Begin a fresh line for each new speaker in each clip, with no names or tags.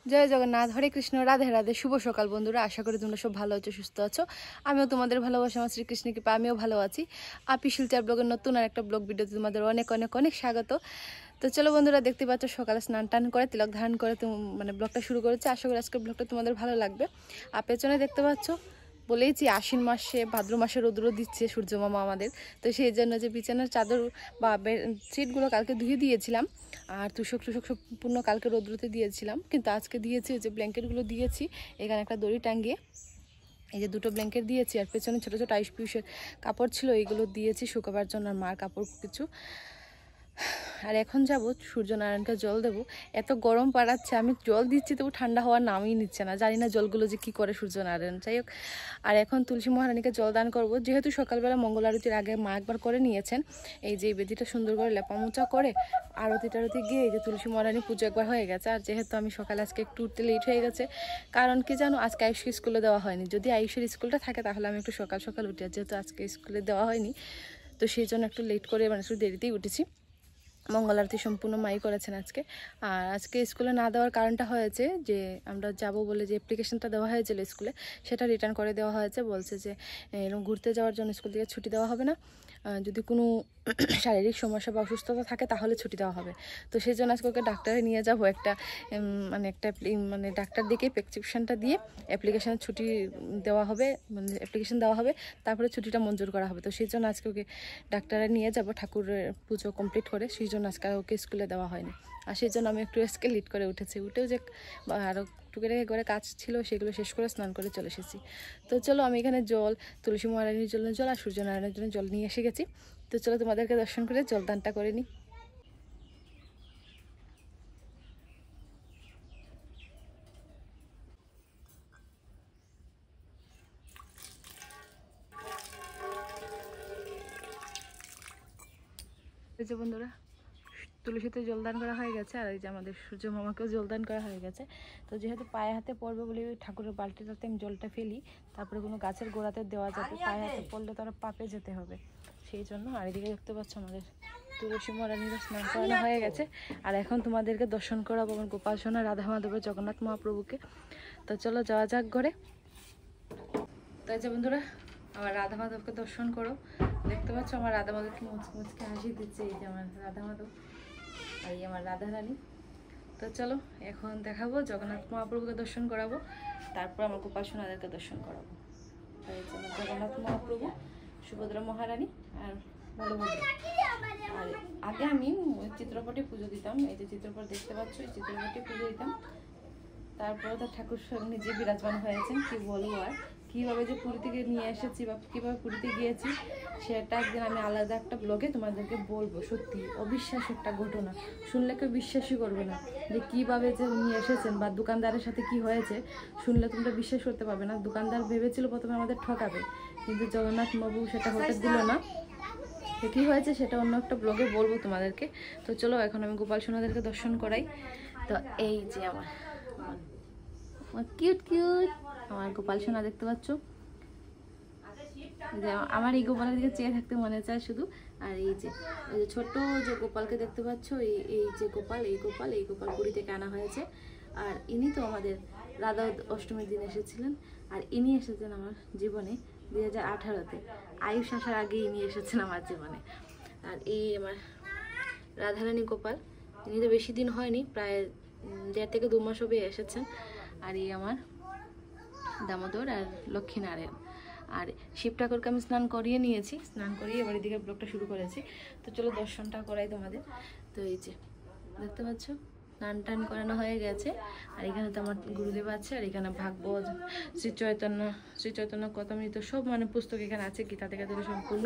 জয় জগন্নাথ, হরে কৃষ্ণ, রাধে রাধে। শুভ সকাল বন্ধুরা, আশা করি তোমরা সব ভালো আছো, সুস্থ আছো। আমিও তোমাদের ভালোবাসা, আমার শ্রীকৃষ্ণের কৃপা আমিও ভালো আছি। আপি শিলচার ব্লগের নতুন আর একটা ব্লগ ভিডিওতে তোমাদের অনেক অনেক অনেক স্বাগত। তো চলো বন্ধুরা, দেখতে পাচ্ছ সকালে স্নান টান করে তিলক ধারণ করে মানে ব্লগটা শুরু করেছে। আশা করি আজকের ব্লগটা তোমাদের ভালো লাগবে। আর পেছনে দেখতে পাচ্ছ, বলেইছি আশ্বিন মাসে ভাদ্র মাসে রৌদ্র দিচ্ছে সূর্য মামা আমাদের। তো সেই জন্য যে বিছানার চাদর বা সিটগুলো কালকে ধুয়ে দিয়েছিলাম, আর তুষক সম্পূর্ণ কালকে রৌদ্রতে দিয়েছিলাম, কিন্তু আজকে দিয়েছি যে ব্ল্যাঙ্কেটগুলো দিয়েছি এখানে একটা দড়ি টাঙ্গিয়ে। এই যে দুটো ব্ল্যাঙ্কেট দিয়েছি, আর পেছনে ছোটো ছোটো আইস পিউসের কাপড় ছিল, এইগুলো দিয়েছি শুকাবার জন্য, আর মার কাপড় কিছু। আর এখন যাব সূর্যনারায়ণকে জল দেবো। এত গরম পাড়াচ্ছে, আমি জল দিচ্ছি তবু ঠান্ডা হওয়ার নামই নিচ্ছে না, জানি না জলগুলো যে কী করে সূর্যনারায়ণ। যাই হোক, আর এখন তুলসী মহারানীকে জল দান করবো। যেহেতু সকালবেলা মঙ্গল আরতির আগে মা একবার করে নিয়েছেন, এই যে বেদিটা সুন্দর করে লেপামোচা করে আরতি টারতি গিয়ে এই যে তুলসী মহারানী পুজো একবার হয়ে গেছে। আর যেহেতু আমি সকালে আজকে একটু উঠতে লেট হয়ে গেছে, কারণ কি জানো, আজকে আয়ুষকে স্কুলে দেওয়া হয়নি। যদি আয়ুষের স্কুলটা থাকে তাহলে আমি একটু সকাল সকাল উঠি, আর যেহেতু আজকে স্কুলে দেওয়া হয়নি তো সেই জন্য একটু লেট করে, মানে একটু দেরিতেই উঠেছি। মঙ্গল আরতি সম্পূর্ণ মাই করেছেন আজকে। আর আজকে স্কুলে না দেওয়ার কারণটা হয়েছে যে আমরা যাব বলে যে অ্যাপ্লিকেশনটা দেওয়া হয়েছিল স্কুলে, সেটা রিটার্ন করে দেওয়া হয়েছে। বলছে যে এরকম ঘুরতে যাওয়ার জন্য স্কুল থেকে ছুটি দেওয়া হবে না, যদি কোনো শারীরিক সমস্যা বা অসুস্থতা থাকে তাহলে ছুটি দেওয়া হবে। তো সেই জন্য আজকে ওকে ডাক্তারে নিয়ে যাব, মানে ডাক্তার দিকে প্রেসক্রিপশনটা দিয়ে অ্যাপ্লিকেশনের ছুটি দেওয়া হবে, মানে অ্যাপ্লিকেশন দেওয়া হবে, তারপরে ছুটিটা মঞ্জুর করা হবে। তো সেই জন্য আজকে ওকে ডাক্তারে নিয়ে যাব, ঠাকুরের পুজো কমপ্লিট করে। সেই জন্য আজকে ওকে স্কুলে দেওয়া হয়নি, আর সেই জন্য আমি একটু আজকে লেট করে উঠেছি। উঠেও যে আরও টুকে করে কাজ ছিল সেগুলো শেষ করে স্নান করে চলে এসেছি। তো চলো, আমি এখানে জল, তুলসী মহারানীর জন্য জল আর সূর্যনারায়ণের জন্য জল নিয়ে এসে গেছি। তো চলো তোমাদেরকে দর্শন করে জলদানটা করে নিই। এই যে বন্ধুরা, তুলসীতে জলদান করা হয়ে গেছে, আর এই যে আমাদের সূর্য মামাকেও জলদান করা হয়ে গেছে। তো যেহেতু পায়ে হাতে পড়বে বলে ঠাকুরের বালতিটাতে আমি জলটা ফেলি, তারপরে কোনো গাছের গোড়াতে দেওয়া যাবে, পায়ে হাতে পড়লে তারা পাপে যেতে হবে সেই জন্য। আর এদিকে দেখতে পাচ্ছ আমাদের তুলসী মহারানীর স্নান করানো হয়ে গেছে। আর এখন তোমাদেরকে দর্শন করাবো আমার গোপাল সোনা, রাধা মাধবের, জগন্নাথ মহাপ্রভুকে। তো চলো যাওয়া যাক ঘরে। তো এই যে বন্ধুরা, আমার রাধা মাধবকে দর্শন করো। দেখতে পাচ্ছ আমার রাধা মাধবকে মুচকে হাসি দিচ্ছে, এই যে আমার রাধা মাধব আর এই আমার রাধা রানী। তো চলো এখন দেখাবো, জগন্নাথ মহাপ্রভুকে দর্শন করাবো, তারপর আমার গোপাল সোনাদেরকে দর্শন করাবো। এই যে আমার জগন্নাথ মহাপ্রভু, সুভদ্রা মহারানী আর বলভদ্র। আর আগে আমি চিত্রপটে পুজো দিতাম, এই যে চিত্রপট দেখতে পাচ্ছ, এই চিত্রপটে পুজো দিতাম। তারপরে তো ঠাকুর নিজে বিরাজমান হয়েছেন, কি বলবো আর। কীভাবে যে পুরী থেকে নিয়ে এসেছি বা কীভাবে পুরীতে গিয়েছি সেটা একদিন আমি আলাদা একটা ব্লগে তোমাদেরকে বলবো। সত্যি অবিশ্বাস্য একটা ঘটনা, শুনলে কেউ বিশ্বাসই করবে না যে কীভাবে যে নিয়ে এসেছেন, বা দোকানদারের সাথে কি হয়েছে শুনলে তোমরা বিশ্বাস করতে পারবে না। দোকানদার ভেবেছিল প্রথমে আমাদের ঠকাবে, কিন্তু জগন্নাথ বাবু সেটা হতে দিল না। তো কী হয়েছে সেটা অন্য একটা ব্লগে বলবো তোমাদেরকে। তো চলো এখন আমি গোপাল সোনাদেরকে দর্শন করাই। তো এই যে আমার কিউট কিউট আমার গোপাল সোনা দেখতে পাচ্ছ, যে আমার এই গোপালের দিকে চেয়ে থাকতে মনে চায় শুধু। আর এই যে ছোট্ট যে গোপালকে দেখতে পাচ্ছ, এই যে গোপাল, এই গোপাল পুরী থেকে আনা হয়েছে। আর ইনি তো আমাদের রাধা অষ্টমীর দিন এসেছিলেন, আর ইনি এসেছেন আমার জীবনে 2018-তে। আয়ুষ আসার আগে ইনি এসেছেন আমার জীবনে। আর এই আমার রাধারানী গোপাল, ইনি তো বেশি দিন হয়নি, প্রায় 1.5 থেকে 2 মাস হবে এসেছেন। আর এই আমার দামোদর আর লক্ষ্মীনারায়ণ। আর শিব ঠাকুরকে আমি স্নান করিয়ে নিয়েছি, স্নান করিয়ে এবার এদিকে ব্লগটা শুরু করেছি। তো চলো দর্শনটা করাই তোমাদের। তো এই যে দেখতে পাচ্ছ স্নান টান করানো হয়ে গেছে, আর এখানে তো আমার গুরুদেব আছে, আর এখানে ভাগবত, শ্রী চৈতন্য কথামৃত সব মানে পুস্তক এখানে আছে, গীতা থেকে ধরে সম্পূর্ণ।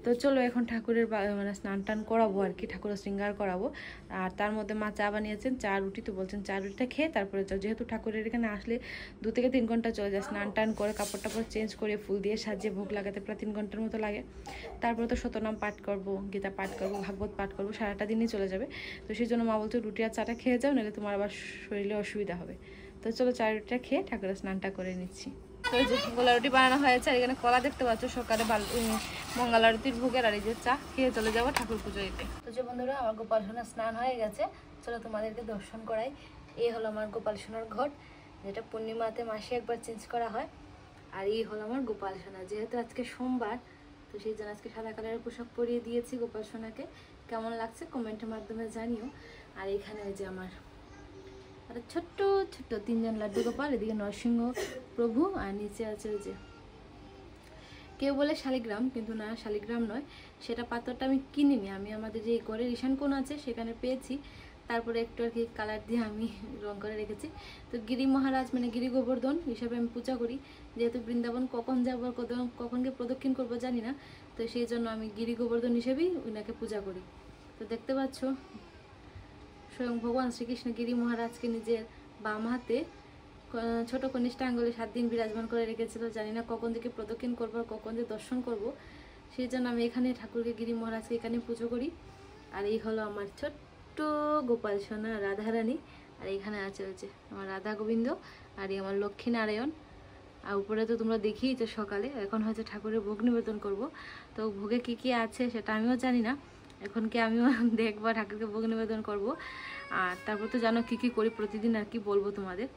তো চলো এখন ঠাকুরের মানে স্নান টান করাবো আর কি, ঠাকুরের শৃঙ্গার করাবো। আর তার মধ্যে মা চা বানিয়েছেন, চা রুটি, তো বলছেন চা রুটিটা খেয়ে তারপরে যাও, যেহেতু ঠাকুরের এখানে আসলে 2 থেকে 3 ঘন্টা চলে যায়। স্নান টান করে কাপড় টাপড় চেঞ্জ করে ফুল দিয়ে সাজিয়ে ভোগ লাগাতে প্রায় 3 ঘন্টার মতো লাগে। তারপরে তো শতনাম পাঠ করবো, গীতা পাঠ করবো, ভাগবত পাঠ করবো, সারাটা দিনই চলে যাবে। তো সেই জন্য মা বলছে রুটি আর চাটা খেয়ে যাও, নাহলে তোমার আবার শরীরে অসুবিধা হবে। তো চলো চা রুটিটা খেয়ে ঠাকুরের স্নানটা করে নিচ্ছি। তো এই যে গোলা রুটি বানানো হয়েছে, আর এখানে কলা দেখতে পাচ্ছ, সকালে মঙ্গল আরতির ভোগের। আর এই যে চা খেয়ে চলে যাবো ঠাকুর পুজো দিতে। তো যে বন্ধুরা, আমার গোপাল সোনার স্নান হয়ে গেছে, চলো তোমাদেরকে দর্শন করাই। এই হলো আমার গোপাল সোনার ঘট, যেটা পূর্ণিমাতে মাসে একবার চেঞ্জ করা হয়। আর এই হলো আমার গোপাল সোনা। যেহেতু আজকে সোমবার, তো সেই জন্য আজকে সাদা কালারের পোশাক পরিয়ে দিয়েছি গোপাল সোনাকে। কেমন লাগছে কমেন্টের মাধ্যমে জানিও। আর এখানে ওই যে আমার ছোট্ট ছোট্ট 3জন লাড্ডু গোপাল, এদিকে নরসিংহ প্রভু, আর নিচে আছে ওই যে কেউ বলে শালিগ্রাম, কিন্তু না, শালিগ্রাম নয়, সেটা পাথরটা আমি কিনিনি, আমি আমাদের যে ঘরের ঈশান কোণ আছে সেখানে পেয়েছি, তারপরে একটু আর কি কালার দিয়ে আমি রং করে রেখেছি। তো গিরি মহারাজ মানে গিরি গোবর্ধন হিসাবে আমি পূজা করি, যেহেতু বৃন্দাবন কখন যাবো আর কখন গিয়ে প্রদক্ষিণ করবো জানি না, তো সেই জন্য আমি গিরি গোবর্ধন হিসেবেই ওনাকে পূজা করি। তো দেখতে পাচ্ছ স্বয়ং ভগবান শ্রীকৃষ্ণ গিরি মহারাজকে নিজের বাম হাতে ছোট কনিষ্ঠ আঙ্গুলে 7 দিন বিরাজমান করে রেখেছিল। জানি না কখন থেকে প্রদক্ষিণ করবো আর কখন থেকে দর্শন করব, সেই জন্য আমি এখানে ঠাকুরকে গিরি মহারাজকে এখানে পুজো করি। আর এই হলো আমার ছোট্ট গোপাল সোনা রাধারানী, আর এখানে আছে হচ্ছে আমার রাধা গোবিন্দ, আর এই আমার লক্ষ্মী নারায়ণ। আর উপরে তো তোমরা দেখেই তো সকালে, এখন হচ্ছে ঠাকুরের ভোগ নিবেদন করব। তো ভোগে কি কি আছে সেটা আমিও জানি না, এখন কি আমিও দেখবো ঠাকুরকে ভোগ নিবেদন করব। আর তারপর তো জানো কি কি করি প্রতিদিন, আর কি বলবো তোমাদের।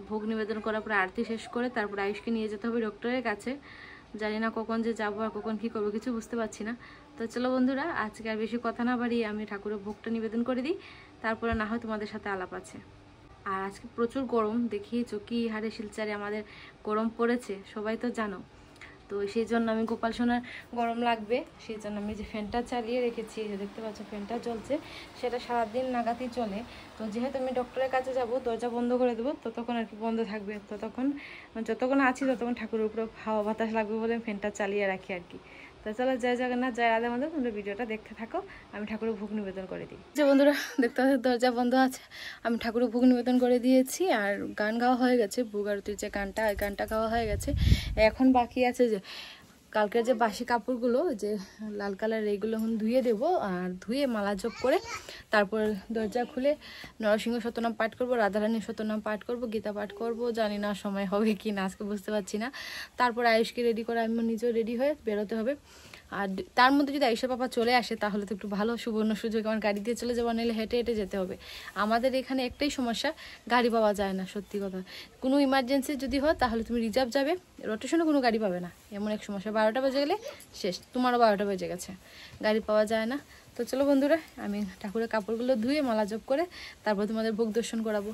ভোগ নিবেদন করার পরে আরতি শেষ করে তারপর আয়ুষকে নিয়ে যেতে হবে ডক্টরের কাছে। জানি না কখন যে যাবো আর কখন কি করবো কিছু বুঝতে পারছি না। তো চলো বন্ধুরা, আজকে আর বেশি কথা না বাড়িয়ে আমি ঠাকুরের ভোগটা নিবেদন করে দিই, তারপরে না হয় তোমাদের সাথে আলাপ আছে। আর আজকে প্রচুর গরম, দেখিয়েছো কি হারে শিলচারে আমাদের গরম পড়েছে, সবাই তো জানো। তো সেই জন্য আমি গোপাল সোনার গরম লাগবে, সেই জন্য আমি যে ফ্যানটা চালিয়ে রেখেছি, যে দেখতে পাচ্ছ ফ্যানটা চলছে, সেটা সারাদিন নাগাদই চলে। তো যেহেতু আমি ডক্টরের কাছে যাব, দরজা বন্ধ করে দেবো, ততক্ষণ আর কি বন্ধ থাকবে, ততক্ষণ যতক্ষণ আছি ততক্ষণ ঠাকুরের উপরে হাওয়া বাতাস লাগবে বলে আমি ফ্যানটা চালিয়ে রাখি আর কি। তো চলো, জয় জগন্নাথ, জয় রাধা মাধব, তোমরা ভিডিওটা দেখতে থাকো, আমি ঠাকুরের ভোগ নিবেদন করে দিই। যে বন্ধুরা দেখতে পাচ্ছি দরজা বন্ধ আছে, আমি ঠাকুরের ভোগ নিবেদন করে দিয়েছি। আর গান গাওয়া হয়ে গেছে, ভোগ আরতির যে গানটা, ওই গানটা গাওয়া হয়ে গেছে। এখন বাকি আছে যে কালকের যে বাসি কাপড়গুলো, যে লাল কালার, এইগুলো এখন ধুয়ে দেবো, আর ধুয়ে মালা জপ করে তারপর দরজা খুলে নরসিংহ শতনাম পাঠ করব, রাধারানীর শতনাম পাঠ করব, গীতা পাঠ করব। জানি না সময় হবে কি না, আজকে বুঝতে পারছি না। তারপর আয়ুষকে রেডি করে আমি নিজেও রেডি হয়ে বেরোতে হবে। আর তার মধ্যে যদি আয়ুষের পাপা চলে আসে তাহলে তো একটু ভালো, সুবর্ণ সুযোগ, আমার গাড়ি দিয়ে চলে যাবো, নাহলে হেঁটে হেঁটে যেতে হবে। আমাদের এখানে একটাই সমস্যা, গাড়ি পাওয়া যায় না, সত্যি কথা। কোনো ইমার্জেন্সি যদি হয় তাহলে তুমি রিজার্ভ যাবে, রোটেশনে কোনো গাড়ি পাবে না, এমন এক সমস্যা। 12টা বেজে গেলে শেষ, তোমারও 12টা বেজে গেছে, গাড়ি পাওয়া যায় না। তো চলো বন্ধুরা, আমি ঠাকুরের কাপড়গুলো ধুয়ে মালা জপ করে তারপর তোমাদের ভোগ দর্শন করাবো।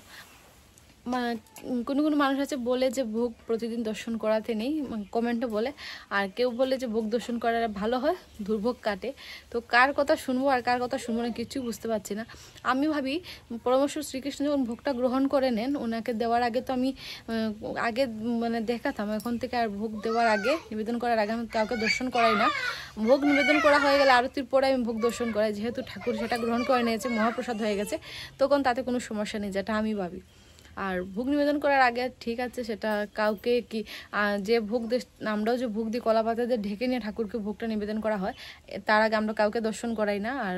কোনো কোনো মানুষ আছে বলে যে ভোগ প্রতিদিন দর্শন করাতে নেই, কমেন্টে বলে। আর কেউ বলে যে ভোগ দর্শন করা ভালো হয়, দুর্ভোগ কাটে। তো কার কথা শুনবো আর কার কথা শুনবো না কিছুই বুঝতে পারছি না। আমি ভাবি পরমেশ্বর শ্রীকৃষ্ণ যখন ভোগটা গ্রহণ করে নেন, ওনাকে দেওয়ার আগে তো আমি আগে মানে দেখাতাম, এখন থেকে আর ভোগ দেওয়ার আগে, নিবেদন করার আগে আমি কাউকে দর্শন করাই না। ভোগ নিবেদন করা হয়ে গেলে আরতির পরে আমি ভোগ দর্শন করাই, যেহেতু ঠাকুর সেটা গ্রহণ করে নিয়েছে, মহাপ্রসাদ হয়ে গেছে, তখন তাতে কোনো সমস্যা নেই, যেটা আমি ভাবি। আর ভোগ নিবেদন করার আগে ঠিক আছে, সেটা কাউকে কি যে ভোগ আমরাও যে ভোগ দিয়ে কলা পাতা দিয়ে ঢেকে নিয়ে ঠাকুরকে ভোগটা নিবেদন করা হয়, তার আগে আমরা কাউকে দর্শন করাই না। আর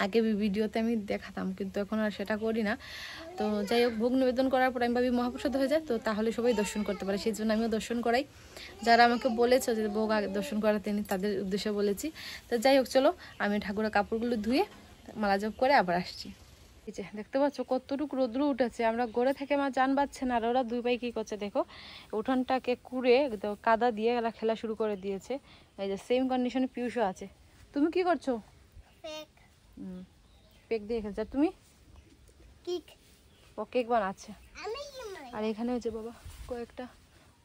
আগে ভিডিওতে আমি দেখাতাম, কিন্তু এখন আর সেটা করি না। তো যাই হোক, ভোগ নিবেদন করার পর আমি ভাবি মহাপ্রসাদ হয়ে যায়, তো তাহলে সবাই দর্শন করতে পারে, সেই জন্য আমিও দর্শন করাই। যারা আমাকে বলেছে যে ভোগ আগে দর্শন করাতে নি, তাদের উদ্দেশ্যে বলেছি। তো যাই হোক, চলো আমি ঠাকুরের কাপড়গুলো ধুয়ে মালা জপ করে আবার আসছি। দেখতে পাচ্ছ কতটুকু রোদ্র উঠেছে, আমরা গড়ে থেকে আমার জান বাচ্ছে না। আর ওরা দুই ভাই কি করছে দেখো, উঠোনটাকে কুড়ে কাদা দিয়ে এরা খেলা শুরু করে দিয়েছে। এই যে সেম কন্ডিশনে পিউষও আছে। তুমি কি করছো? পেক দিয়ে খেলছে। তুমি ও কেক বানাচ্ছে। আর এখানে হচ্ছে বাবা কয়েকটা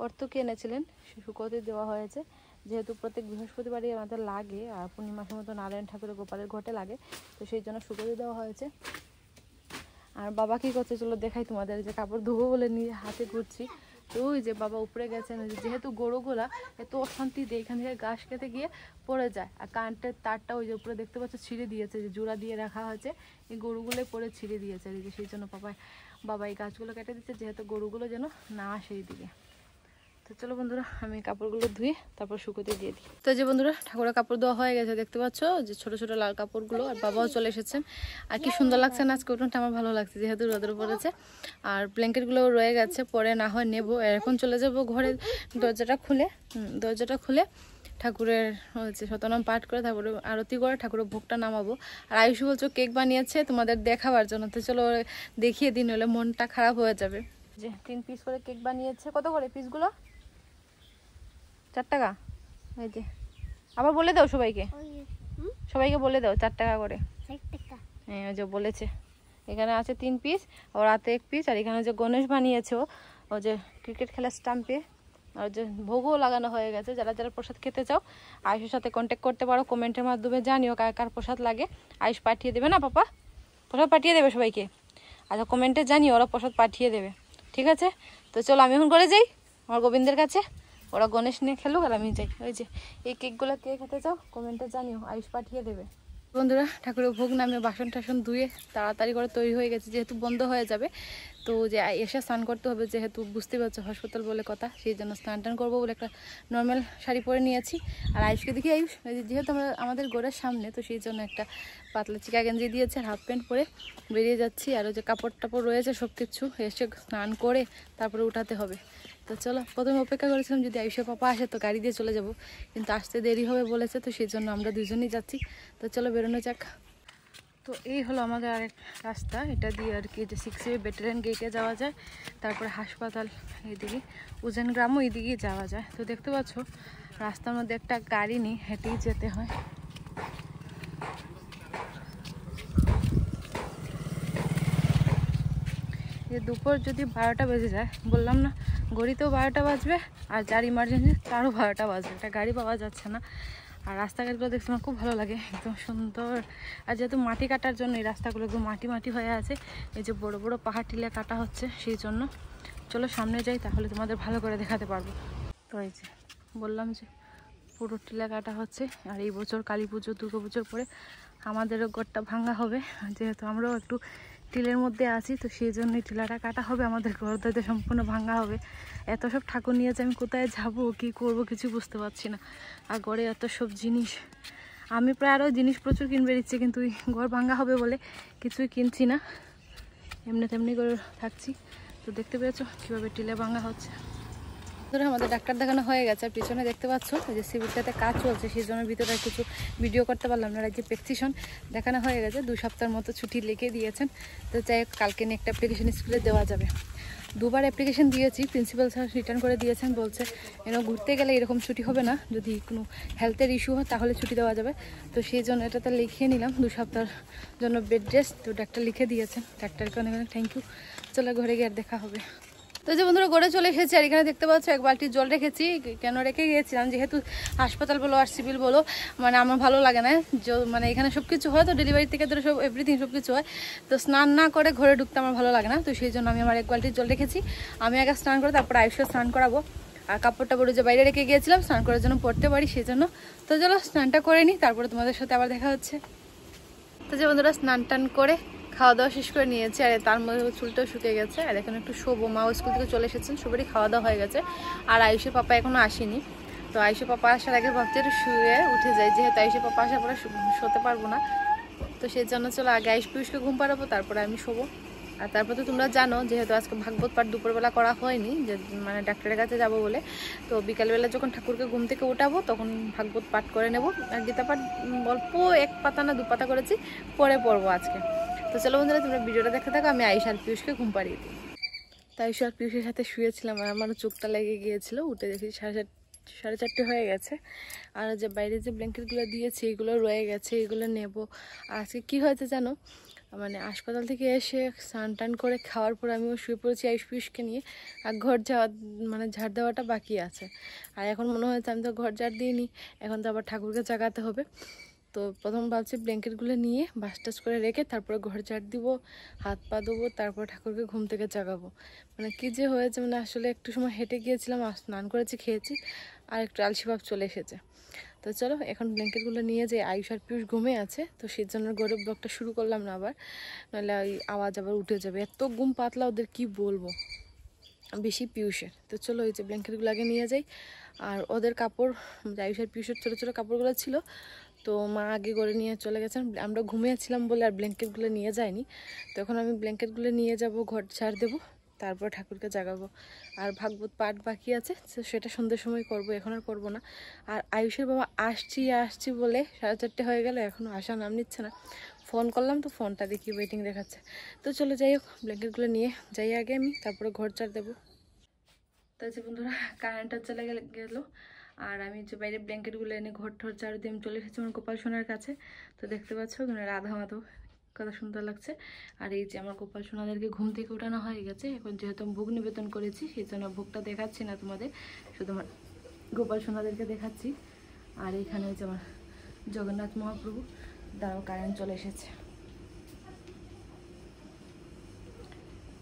অর্থকে এনেছিলেন, শুকোতে দেওয়া হয়েছে, যেহেতু প্রত্যেক বৃহস্পতিবারই আমাদের লাগে, আর পূর্ণিমাসের মতো নারায়ণ ঠাকুরের গোপালের ঘটে লাগে, তো সেই জন্য শুকোতে দেওয়া হয়েছে। আর বাবা কি করছে চলো দেখাই তোমাদের, যে কাপড় ধোবো বলে নিয়ে হাতে ঘুরছি। তো ওই যে বাবা উপরে গেছেন, যেহেতু গরুগুলা এত অশান্তি দিয়ে এখান থেকে ঘাস খেতে গিয়ে পড়ে যায়, আর কারেন্টের তারটা ওই যে উপরে দেখতে পাচ্ছ ছিঁড়ে দিয়েছে, যে জোড়া দিয়ে রাখা হয়েছে, এই গরুগুলো পরে ছিঁড়ে দিয়েছে, আর সেই জন্য বাবা এই গাছগুলো কেটে দিচ্ছে, যেহেতু গরুগুলো যেন না আসে এইদিকে। তো চলো বন্ধুরা, আমি কাপড়গুলো ধুয়ে তারপর শুকোতে দিয়ে দিই। তো যে বন্ধুরা, ঠাকুরের কাপড় দেওয়া হয়ে গেছে, দেখতে পাচ্ছ যে ছোট ছোট লাল কাপড়গুলো। আর বাবাও চলে এসেছেন, আর কি সুন্দর লাগছে না আজকে উঠোনটা, আমার ভালো লাগছে যেহেতু রোদের পড়েছে। আর ব্ল্যাঙ্কেটগুলোও রয়ে গেছে, পরে না হয় নেবো। এখন চলে যাব ঘরে, দরজাটা খুলে ঠাকুরের হচ্ছে শতনাম পাঠ করে তারপরে আরতি করে ঠাকুরের ভোগটা নামাবো। আর আয়ুষ বলছো কেক বানিয়েছে তোমাদের দেখাবার জন্য, তো চলো দেখিয়ে দিন, হলে মনটা খারাপ হয়ে যাবে। যে 3 পিস করে কেক বানিয়েছে। কত করে পিসগুলো? 4 টাকা। এই যে আবার বলে দাও সবাইকে, সবাইকে বলে দাও 4 টাকা করে। হ্যাঁ ওই যে বলেছে। এখানে আছে 3 পিস, আর রাতে 1 পিস। আর এখানে যে গণেশ বানিয়েছে ও যে ক্রিকেট খেলার স্টাম্পে, আর যে ভোগও লাগানো হয়ে গেছে। যারা যারা প্রসাদ খেতে চাও আয়ুষের সাথে কন্ট্যাক্ট করতে পারো, কমেন্টের মাধ্যমে জানিও কার কার প্রসাদ লাগে। আয়ুষ পাঠিয়ে দেবে না পাপা? প্রসাদ পাঠিয়ে দেবে সবাইকে। আচ্ছা কমেন্টে জানিও, ওরা প্রসাদ পাঠিয়ে দেবে। ঠিক আছে, তো চলো আমি এখন করে যাই আমার গোবিন্দের কাছে, ওরা গণেশ নিয়ে খেলুক আর আমি যাই। ওই যে এই কেকগুলো কে খেতে চাও কমেন্টে জানিও, আয়ুষ পাঠিয়ে দেবে। বন্ধুরা ঠাকুরের ভোগ নামে বাসন টাসন ধুয়ে তাড়াতাড়ি করে তৈরি হয়ে গেছে, যেহেতু বন্ধ হয়ে যাবে তো যে এসে স্নান করতে হবে, যেহেতু বুঝতে পারছো হাসপাতাল বলে কথা, সেই জন্য স্নান টান করবো বলে একটা নর্মাল শাড়ি পরে নিয়েছি। আর আয়ুষকে দেখি, আয়ুষ যেহেতু আমাদের ঘরের সামনে, তো সেই জন্য একটা পাতলা চিকা গেঞ্জি দিয়েছে আর হাফ প্যান্ট পরে বেরিয়ে যাচ্ছি। আর যে কাপড় টাপড় রয়েছে সব কিছু এসে স্নান করে তারপরে উঠাতে হবে। তো চলো, প্রথমে অপেক্ষা করেছিলাম যদি আয়ুষের পাপা আসে তো গাড়ি দিয়ে চলে যাব, কিন্তু আসতে দেরি হবে বলেছে, তো সেই জন্য আমরা দুজনেই যাচ্ছি। তো চলো বেরোনো যাক। তো এই হলো আমাদের আরেক রাস্তা, এটা দিয়ে আর কি যে 6A ব্যাটালিয়ন গেটে যাওয়া যায়, তারপরে হাসপাতাল এইদিকে, উজান গ্রামও এইদিকেই যাওয়া যায়। তো দেখতে পাচ্ছ রাস্তার মধ্যে একটা গাড়ি নিয়ে হেঁটেই যেতে হয়। যে দুপুর যদি 12টা বেজে যায়, বললাম না ঘড়িতেও 12টা বাজবে, আর যার ইমার্জেন্সি তারও 12টা বাজবে, একটা গাড়ি পাওয়া যাচ্ছে না। আর রাস্তাঘাটগুলো দেখতে আমার খুব ভালো লাগে, একদম সুন্দর। আর যেহেতু মাটি কাটার জন্য এই রাস্তাগুলো একদম মাটি মাটি হয়ে আছে, এই যে বড় বড় পাহাড় টিলা কাটা হচ্ছে সেই জন্য। চলো সামনে যাই, তাহলে তোমাদের ভালো করে দেখাতে পারবো। তো এই যে বললাম যে পুরো টিলা কাটা হচ্ছে, আর এই বছর কালী পুজো দুর্গা পুজোর পরে আমাদেরও ঘরটা ভাঙা হবে, যেহেতু আমরাও একটু টিলের মধ্যে আছি, তো সেই জন্যই টিলাটা কাটা হবে, আমাদের ঘর দরজা সম্পূর্ণ ভাঙা হবে। এত সব ঠাকুর নিয়েছে, আমি কোথায় যাব কি করব কিছু বুঝতে পারছি না। আর ঘরে এত সব জিনিস, আমি প্রায় আরও জিনিস প্রচুর কিনবে দিচ্ছি, কিন্তু ঘর ভাঙা হবে বলে কিছুই কিনছি না, এমনি তেমনি করে থাকছি। তো দেখতে পেয়েছো কীভাবে টিলে ভাঙা হচ্ছে। আমাদের ডাক্তার দেখানো হয়ে গেছে, আর পিছনে দেখতে পাচ্ছ যে সিভিলটাতে কাজ চলছে, সেই জন্য ভিতরে কিছু ভিডিও করতে পারলাম না। যে প্র্যাকটিশন দেখানো হয়ে গেছে, 2 সপ্তাহের মতো ছুটি লিখে দিয়েছেন। তো চাই কালকে নিয়ে একটা অ্যাপ্লিকেশন স্কুলে দেওয়া যাবে। 2বার অ্যাপ্লিকেশন দিয়েছি, প্রিন্সিপাল স্যার রিটার্ন করে দিয়েছেন, বলছে ঘুরতে গেলে এরকম ছুটি হবে না, যদি কোনো হেলথের ইস্যু হয় তাহলে ছুটি দেওয়া যাবে। তো সেই জন্য এটাতে লিখিয়ে নিলাম 2 সপ্তাহের জন্য বেড রেস্ট। তো ডাক্তার লিখে দিয়েছেন, ডাক্তারকে অনেক অনেক থ্যাংক ইউ। চলো ঘরে গিয়ে আর দেখা হবে। তো যে বন্ধুরা ঘরে চলে এসেছি, আর এখানে দেখতে পাচ্ছ 1 বালতি জল রেখেছি। কেন রেখে গিয়েছিলাম, যেহেতু হাসপাতাল বলো আর সিভিল বলো মানে আমার ভালো লাগে না, মানে এখানে সব কিছু হয়, তো ডেলিভারি থেকে ধরে সব এভরিথিং সব কিছু হয়, তো স্নান না করে ঘরে ঢুকতে আমার ভালো লাগে না। তো সেই জন্য আমি আমার 1 বালতি জল রেখেছি। আমি আগে স্নান করে তারপর আয়ুষকে স্নান করাবো। আর কাপড়টা পরে যে বাইরে রেখে গিয়েছিলাম স্নান করার জন্য পড়তে পারি সেই জন্য। তো চলো স্নানটা করে নিই, তারপরে তোমাদের সাথে আবার দেখা হচ্ছে। তো যে বন্ধুরা স্নান টান করে খাওয়া দাওয়া শেষ করে নিয়েছে, আর তার মধ্যে চুলটাও শুকে গেছে। আর এখন একটু শোবো, মাও স্কুল থেকে চলে এসেছেন, সবারই খাওয়া দাওয়া হয়ে গেছে। আর আয়ুষের পাপা এখনো আসেনি, তো আয়ুষের পাপা আসার আগে ভাবছি একটু শুয়ে উঠে যাই, যেহেতু আয়ুষের পাপা আসার পরে শোতে পারবো না। তো সেই জন্য চলো আগে আয়ুষ পিউষকে ঘুম পাড়াবো, তারপরে আমি শোবো। আর তারপর তো তোমরা জানো যেহেতু আজকে ভাগবত পাঠ দুপুরবেলা করা হয়নি, যে মানে ডাক্তারের কাছে যাব বলে, তো বিকালবেলা যখন ঠাকুরকে ঘুম থেকে উঠাবো তখন ভাগবত পাঠ করে নেব। আর গীতা পাঠ অল্প 1 পাতা না 2 পাতা করেছি, পরে পড়বো আজকে। তো চলো বন্ধুরা তোমরা ভিডিওটা দেখতে থাকো, আমি আয়ুষ আর পিউষকে ঘুম পাড়িয়ে দিই। তাই আয়ুষ আর পিউষের সাথে শুয়েছিলাম, আর আমারও চোখটা লেগে গিয়েছিল, উঠে দেখি 4:30 হয়ে গেছে। আর যে বাইরে যে ব্ল্যাঙ্কেটগুলো দিয়েছি এগুলো রয়ে গেছে, এগুলো নেব। আর আজকে কী হয়েছে জানো, মানে হাসপাতাল থেকে এসে স্নান টান করে খাওয়ার পর আমিও শুয়ে পড়েছি আয়ুষ পিউষকে নিয়ে, আর ঘর মানে ঝাড় দেওয়াটা বাকি আছে। আর এখন মনে হয়েছে আমি তো ঘর ঝাড় দিইনি, এখন তো আবার ঠাকুরকে জাগাতে হবে। তো প্রথম ভাবছি ব্ল্যাঙ্কেটগুলো নিয়ে বাস টাস করে রেখে তারপরে ঘর ঝাড় দিব, হাত পা দেবো, তারপর ঠাকুরকে ঘুম থেকে জাগাবো। মানে কী যে হয়েছে, মানে আসলে একটু সময় হেঁটে গিয়েছিলাম, আর স্নান করেছি, খেয়েছি, আর একটু আলসি ভাব চলে এসেছে। তো চলো এখন ব্ল্যাঙ্কেটগুলো নিয়ে যে আয়ুষ আর পিউষ ঘুমে আছে, তো সেই জন্য গৌরব ব্লগটা শুরু করলাম না আবার, নাহলে ওই আওয়াজ আবার উঠে যাবে, এত ঘুম পাতলা ওদের কি বলবো, বেশি পিউষের। তো চলো এই যে ব্ল্যাঙ্কেটগুলো আগে নিয়ে যাই। আর ওদের কাপড় আয়ুষ আর পিউষের ছোটো ছোটো কাপড়গুলো ছিল, তো মা আগে করে নিয়ে চলে গেছেন, আমরা ঘুমিয়েছিলাম বলে আর ব্ল্যাঙ্কেটগুলো নিয়ে যাইনি। তো এখন আমি ব্ল্যাঙ্কেটগুলো নিয়ে যাব, ঘর ঝাড় দেবো, তারপর ঠাকুরকে জাগাবো। আর ভাগবত পাঠ বাকি আছে, সেটা সন্ধ্যের সময় করব, এখন আর করবো না। আর আয়ুষের বাবা আসছি বলে 4:30 হয়ে গেল, এখনও আসা নাম নিচ্ছে না। ফোন করলাম তো ফোনটা দেখি ওয়েটিং দেখাচ্ছে। তো চলো যাই হোক, ব্ল্যাঙ্কেটগুলো নিয়ে যাই আগে আমি, তারপরে ঘর ঝাড় দেবো। তো যে বন্ধুরা কারেন্টটা চলে গেল, আর আমি যে বাইরে ব্ল্যাঙ্কেটগুলো এনে ঘর ঠর ঝাড়ু দিয়ে আমি চলে এসেছি আমার গোপাল সোনার কাছে। তো দেখতে পাচ্ছ রাধা মাধব কত সুন্দর লাগছে। আর এই যে আমার গোপাল সোনাদেরকে ঘুম থেকে উঠানো হয়ে গেছে। এখন যেহেতু আমি ভোগ নিবেদন করেছি, সেই জন্য ভোগটা দেখাচ্ছি না তোমাদের, শুধু আমার গোপাল সোনাদেরকে দেখাচ্ছি। আর এইখানে হচ্ছে আমার জগন্নাথ মহাপ্রভু, দাঁড়াও কারেন্ট চলে এসেছে।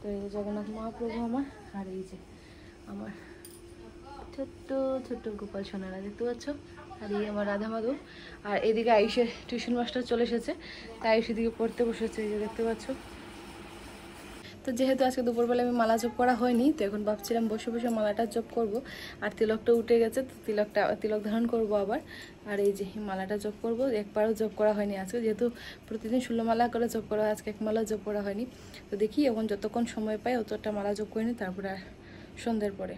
তো এই যে জগন্নাথ মহাপ্রভু আমার, আর এই যে আমার ছোট্ট ছোট্ট গোপাল সোনারা দেখতে পাচ্ছ। আর এই আমার রাধা মাধব। আর এদিকে আয়ুষের টিউশন মাস্টার চলে এসেছে, তাই আয়ুষ এদিকে পড়তে বসেছে, এই যে দেখতে পাচ্ছ। তো যেহেতু আজকে দুপুরবেলা আমি মালা জপ করা হয়নি, তো এখন ভাবছিলাম বসে বসে মালাটা জপ করব। আর তিলকটা উঠে গেছে, তো তিলক ধারণ করব আবার। আর এই যে মালাটা জপ করব, একবারও জপ করা হয়নি আজকে, যেহেতু প্রতিদিন 16 মালা করে জপ করা হয়, আজকে এক মালা জপ করা হয়নি। তো দেখি এখন যতক্ষণ সময় পাই অতটা মালা জপ করিনি, তারপরে সন্ধ্যের পরে।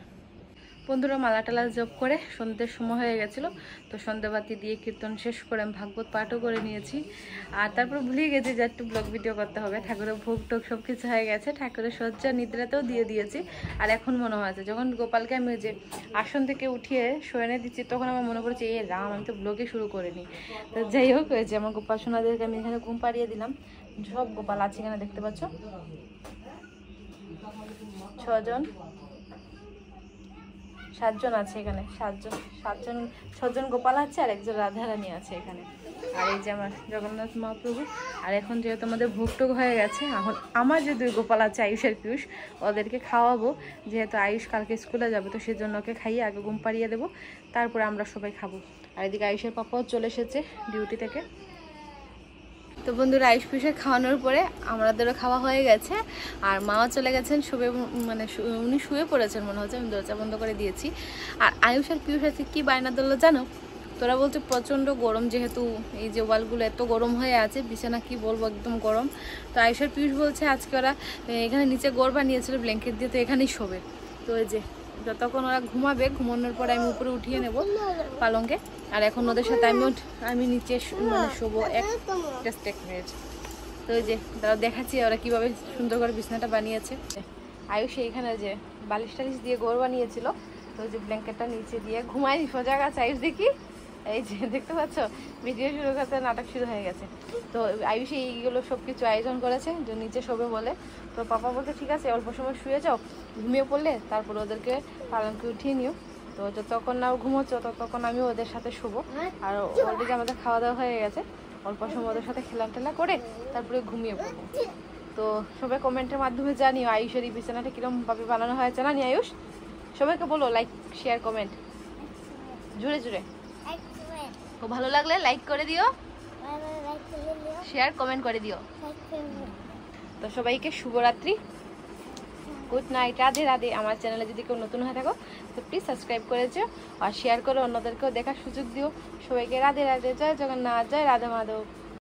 বন্ধুরা মালা টালা জপ করে সন্ধ্যের সময় হয়ে গেছিলো, তো সন্ধ্যাবাতি দিয়ে কীর্তন শেষ করে আমি ভাগবত পাঠও করে নিয়েছি। আর তারপর ভুলে গেছি যে একটু ব্লগ ভিডিও করতে হবে। ঠাকুরের ভোগ টোগ সব কিছু হয়ে গেছে, ঠাকুরের সজ্জা নিদ্রাতেও দিয়ে দিয়েছি। আর এখন মনে হয়েছে যখন গোপালকে আমি যে আসন থেকে উঠিয়ে শোয়ানে দিচ্ছি, তখন আমার মনে পড়েছে এই রাম, আমি তো ব্লগে শুরু করিনি। তো যাই হোক, হয়েছে আমার গোপাল সোনাদেরকে আমি এখানে ঘুম পাড়িয়ে দিলাম। সব গোপাল আছে এখানে দেখতে পাচ্ছ, 7জন আছে এখানে, 6জন গোপাল আছে, আর একজন রাধারানী আছে এখানে। আর এই যে আমার জগন্নাথ মহাপ্রভু। আর এখন যেহেতু আমাদের ভোগটোগ হয়ে গেছে, এখন আমার যে 2 গোপাল আছে আয়ুষ আর পিয়ুষ, ওদেরকে খাওয়াবো। যেহেতু আয়ুষ কালকে স্কুলে যাবে, তো সেজন্য ওকে খাইয়ে আগে ঘুম পাড়িয়ে দেবো, তারপরে আমরা সবাই খাবো। আর এদিকে আয়ুষের পাপাও চলে এসেছে ডিউটি থেকে। তো বন্ধুরা আয়ুষ পিউষের খাওয়ানোর পরে আমাদেরও খাওয়া হয়ে গেছে, আর মাও চলে গেছেন শুয়ে, মানে উনি শুয়ে পড়েছেন মনে হচ্ছে, আমি দরজা বন্ধ করে দিয়েছি। আর আয়ুষ আর পিউষ আছে কি বায়না ধরলো জানো, তোরা বলছে প্রচণ্ড গরম, যেহেতু এই যে ওয়ালগুলো এত গরম হয়ে আছে, বিছানা কি বলবো একদম গরম। তো আয়ুষ আর পিউষ বলছে আজকে ওরা এখানে নিচে গড় বানিয়েছিল ব্ল্যাঙ্কেট দিয়ে, তো এখানেই শোবে। তো এই যে যতক্ষণ ওরা ঘুমাবে, ঘুমানোর পরে আমি উপরে উঠিয়ে নেব পালঙ্কে। আর এখন ওদের সাথে আমি নিচে মানে শোবো এক মিনিট। তো ওই যে তারা দেখাচ্ছি ওরা কিভাবে সুন্দর করে বিছানাটা বানিয়েছে। আয়ুষ এইখানে যে বালিশ টালিশ দিয়ে গোড় বানিয়েছিল, তো যে ব্ল্যাঙ্কেটটা নিচে দিয়ে ঘুমাই সোজা গাছ। আয়ুষ দেখি, এই যে দেখতে পাচ্ছ ভিডিও শুরু করতে নাটক শুরু হয়ে গেছে। তো আয়ুষ এইগুলো সব কিছু আয়োজন করেছে যে নিচে শোবে বলে। তো পাপা বলতে ঠিক আছে অল্প সময় শুয়ে যাও, ঘুমিয়ে পড়লে তারপর ওদেরকে পালঙ্কে উঠিয়ে নিও। তো যতক্ষণ না ঘুমোচ্ছ ততক্ষণ আমি ওদের সাথে শুবো। আর ওদিকে আমাদের খাওয়া দাওয়া হয়ে গেছে, অল্প সময় ওদের সাথে খেলা করে তারপরে ঘুমিয়ে পড়বো। তো সবাই কমেন্টের মাধ্যমে জানিও আয়ুষের এই বিছানাটা কিরমভাবে বানানো হয়েছে। জানি আয়ুষ, সবাইকে বলো লাইক শেয়ার কমেন্ট জুড়ে জুড়ে। খুব ভালো লাগলে লাইক করে দিও, শেয়ার কমেন্ট করে দিও। তো সবাইকে শুভরাত্রি, গুড নাইট, রাধে রাধে। আমার চ্যানেলে যদি কেউ নতুন হয়ে থাকো তো প্লিজ সাবস্ক্রাইব করেছো আর শেয়ার করো, অন্যদেরকেও দেখার সুযোগ দিও। সবাইকে রাধে রাধে, জয় জগন্নাথ, জয় রাধা মাধব।